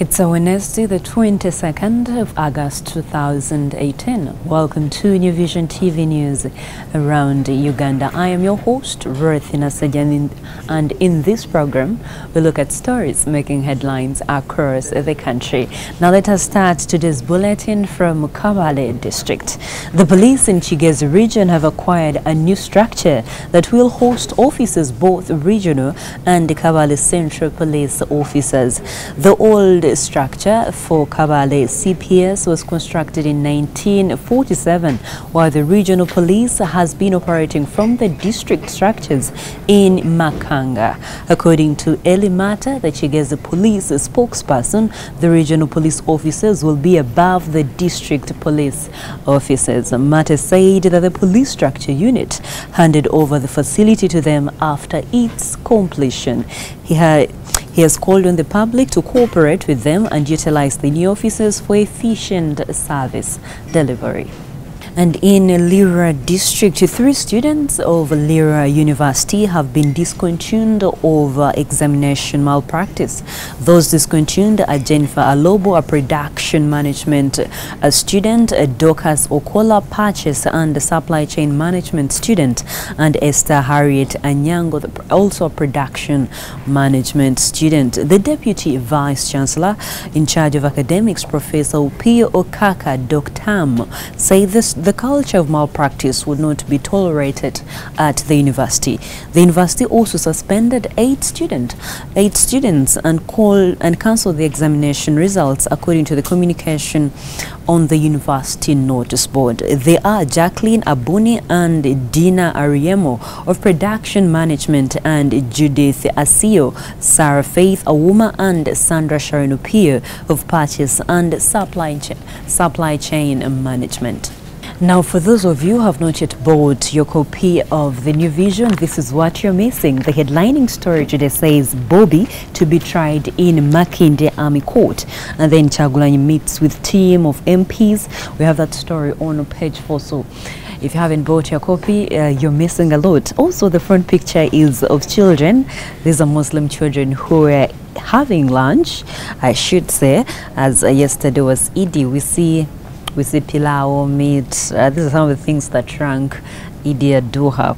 It's a Wednesday, the 22nd of August 2018. Welcome to New Vision TV News around Uganda. I am your host, Ruthina Sajan, and in this program, we look at stories making headlines across the country. Now let us start today's bulletin from Kabale district. The police in Kigezi region have acquired a new structure that will host officers, both regional and Kabale Central Police officers. The old structure for Kabale CPS was constructed in 1947, while the regional police has been operating from the district structures in Makanga. According to Elimata, the Kigezi Police spokesperson, the regional police officers will be above the district police officers. Mata said that the police structure unit handed over the facility to them after its completion. He has called on the public to cooperate with them and utilize the new offices for efficient service delivery. And in Lira district, 3 students of Lira University have been discontinued over examination malpractice. Those discontinued are Jennifer Alobo, a production management student, Dorcas Okola, purchase and supply chain management student, and Esther Harriet Anyango, also a production management student. The Deputy Vice Chancellor in charge of academics, Professor Upio Okaka Doktam, said the culture of malpractice would not be tolerated at the university. The university also suspended 8 students and cancelled the examination results, according to the communication on the university notice board. They are Jacqueline Abuni and Dina Ariemo of production management, and Judith Asio, Sarah Faith Awuma, and Sandra Sharon Upio of purchase and supply chain management. Now, for those of you who have not yet bought your copy of the New Vision, this is what you're missing. The headlining story today says Bobby to be tried in Makinde Army Court, and then Chagulanyi meets with team of MPs. We have that story on page 4. So if you haven't bought your copy, you're missing a lot. Also, the front picture is of children. These are Muslim children who are having lunch, I should say, as yesterday was Eid. We see pilau, meat. These are some of the things that rank Idi Aduha.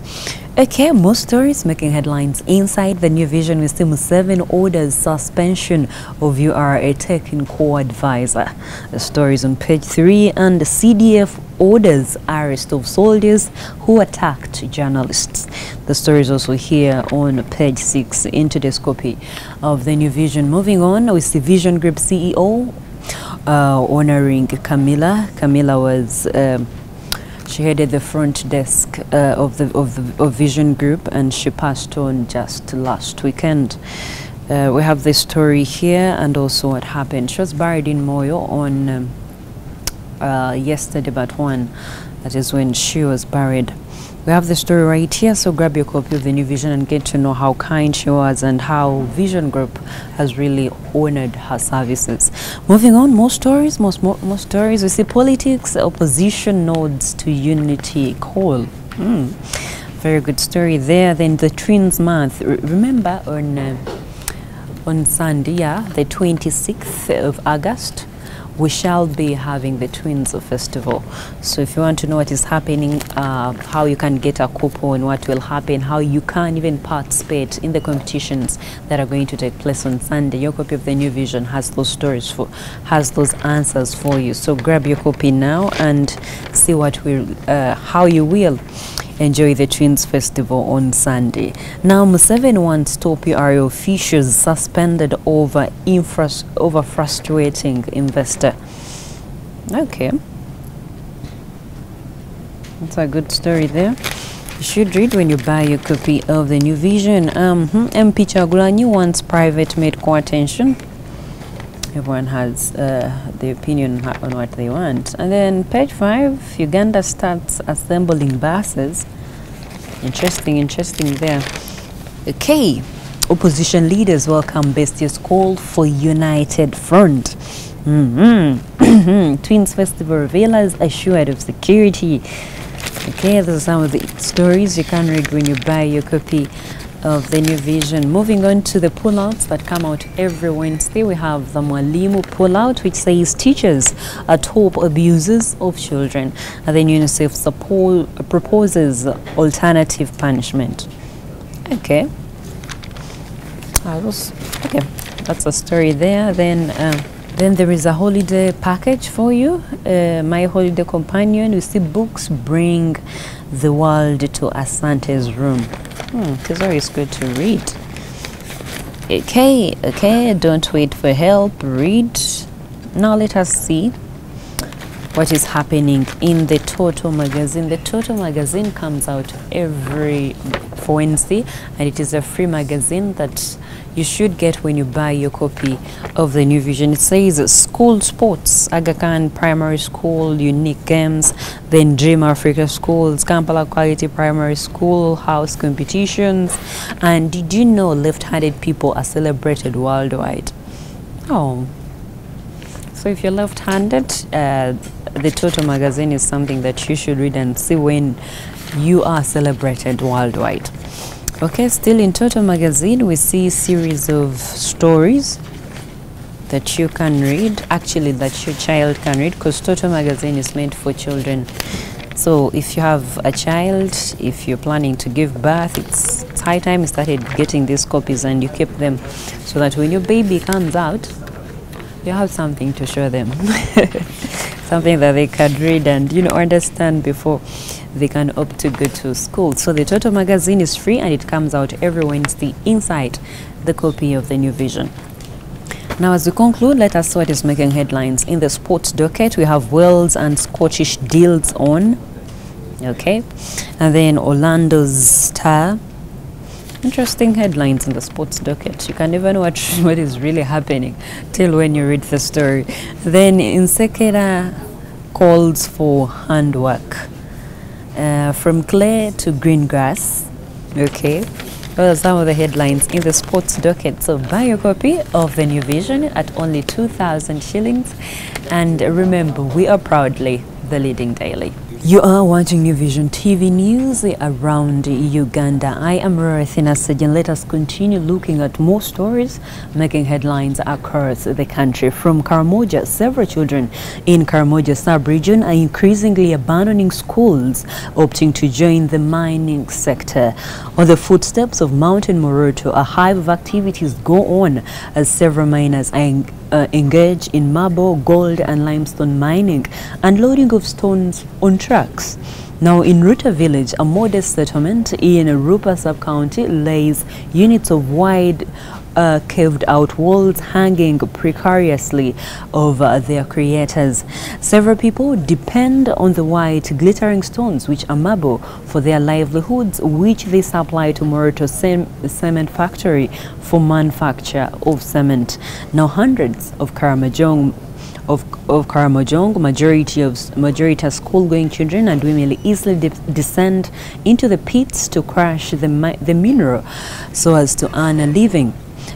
Okay, more stories making headlines inside the New Vision. We see Museveni orders suspension of URA technical advisor. The stories on page 3, and the CDF orders arrest of soldiers who attacked journalists. The story is also here on page 6 in today's copy of the New Vision. Moving on, we see Vision Group CEO honoring Camilla. Camilla was she headed the front desk of Vision Group, and she passed on just last weekend. We have this story here, and also what happened. She was buried in Moyo on yesterday, but 1. That is when she was buried. We have the story right here, so grab your copy of the New Vision and get to know how kind she was and how Vision Group has really honored her services. Moving on, more stories, more stories. We see politics, opposition nods to unity call. Very good story there. Then the Twins Month. Remember on Sunday, the 26th of August, we shall be having the Twins Festival. So if you want to know what is happening, how you can get a coupon, what will happen, how you can even participate in the competitions that are going to take place on Sunday, your copy of the New Vision has those stories has those answers for you. So grab your copy now and see how you will enjoy the Twins Festival on Sunday. Now, Museveni wants top URA officials suspended over frustrating investor. Okay, that's a good story there. You should read when you buy your copy of the New Vision. MP Chagulanyi wants private medical attention. Everyone has the opinion on what they want. And then page 5, Uganda starts assembling buses. Interesting there. Okay, opposition leaders welcome Bestier's call for united front. Twins Festival revealers assured of security. Okay, those are some of the stories you can read when you buy your copy of the New Vision. Moving on to the pullouts that come out every Wednesday, we have the Mwalimu pullout, which says teachers are top abusers of children. And then UNICEF proposes alternative punishment. Okay. Okay, that's a story there. Then there is a holiday package for you. My Holiday Companion. We see books bring the world to Asante's room. It's always good to read. Okay, don't wait for help. Read. Now let us see what is happening in the Toto magazine. The Toto magazine comes out every Wednesday, and it is a free magazine that you should get when you buy your copy of the New Vision. It says school sports, Aga Khan Primary School, unique games, then Dream Africa Schools, Kampala Quality Primary School, house competitions. And did you know left-handed people are celebrated worldwide? Oh, so if you're left-handed, the Toto magazine is something that you should read and see when you are celebrated worldwide. Okay, still in Toto magazine, we see a series of stories that you can read, actually that your child can read, because Toto magazine is meant for children. So if you have a child, if you're planning to give birth, it's high time you started getting these copies and you keep them, so that when your baby comes out, you have something to show them. Something that they can read and understand before they can opt to go to school. So the Toto magazine is free and it comes out every Wednesday inside the copy of the New Vision. Now, as we conclude, let us see what is making headlines in the sports docket. We have Wales and Scottish deals on. Okay, and then Orlando's star. Interesting headlines in the sports docket. You can never know what is really happening till when you read the story. Then Insekera calls for handwork. From clay to green grass. Okay, those are some of the headlines in the sports docket. So buy your copy of the New Vision at only 2,000 shillings. And remember, we are proudly the leading daily. You are watching New Vision TV news around Uganda. I am Rorethina Sajan. Let us continue looking at more stories making headlines across the country. From Karamoja, several children in Karamoja sub-region are increasingly abandoning schools, opting to join the mining sector. On the footsteps of Mountain Moroto, a hive of activities go on as several miners are engage in marble, gold and limestone mining and loading of stones on trucks. Now in Ruta village, a modest settlement in Rupa sub-county lays units of wide caved out walls hanging precariously over their creators. Several people depend on the white glittering stones, which are marble, for their livelihoods, which they supply to Moroto cement factory for manufacture of cement. Now hundreds of Karamojong majority are school-going children and women easily descend into the pits to crush the mineral so as to earn a living.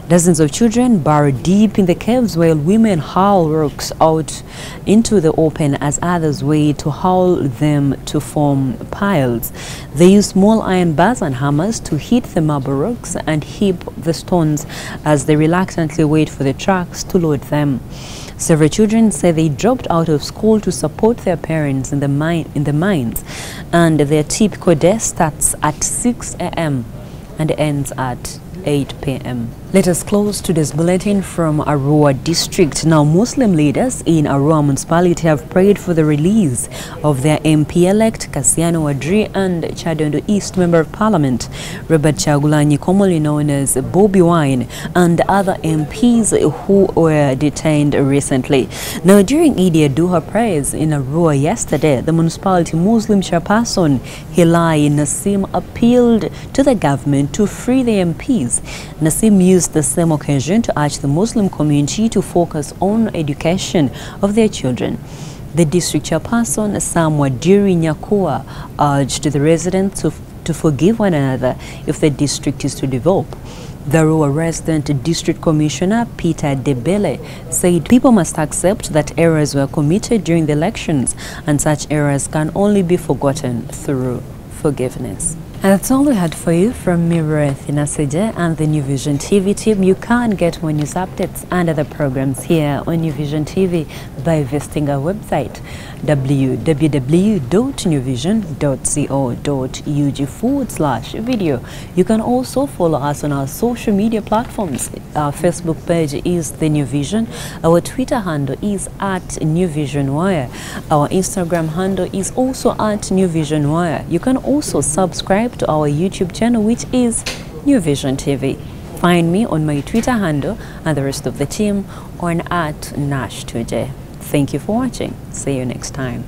Dozens of children burrow deep in the caves while women haul rocks out into the open as others wait to haul them to form piles. They use small iron bars and hammers to hit the marble rocks and heap the stones as they reluctantly wait for the trucks to load them. Several children say they dropped out of school to support their parents in the mines, and their typical day starts at 6 a.m. and ends at 8 p.m. Let us close today's bulletin from Arua district. Now, Muslim leaders in Arua municipality have prayed for the release of their MP-elect Kassiano Wadri and Chadondo East Member of Parliament Robert Chagulanyi, commonly known as Bobby Wine, and other MPs who were detained recently. Now, during Eid al-Adha prayers in Arua yesterday, the municipality Muslim chairperson Hilai Nassim appealed to the government to free the MPs. Nassim used the same occasion to urge the Muslim community to focus on education of their children. The district chairperson, Sam Wadiri Nyakua, urged the residents to forgive one another if the district is to develop. The Arua resident district commissioner, Peter Debele, said people must accept that errors were committed during the elections and such errors can only be forgotten through forgiveness. And that's all we had for you from me, Ruth Inaseje, and the New Vision TV team. You can get more news updates and other programs here on New Vision TV by visiting our website www.newvision.co.ug/video. You can also follow us on our social media platforms. Our Facebook page is The New Vision. Our Twitter handle is @NewVisionWire. Our Instagram handle is also @NewVisionWire. You can also subscribe to our YouTube channel, which is New Vision TV. Find me on my Twitter handle and the rest of the team on @Nash2J. Thank you for watching. See you next time.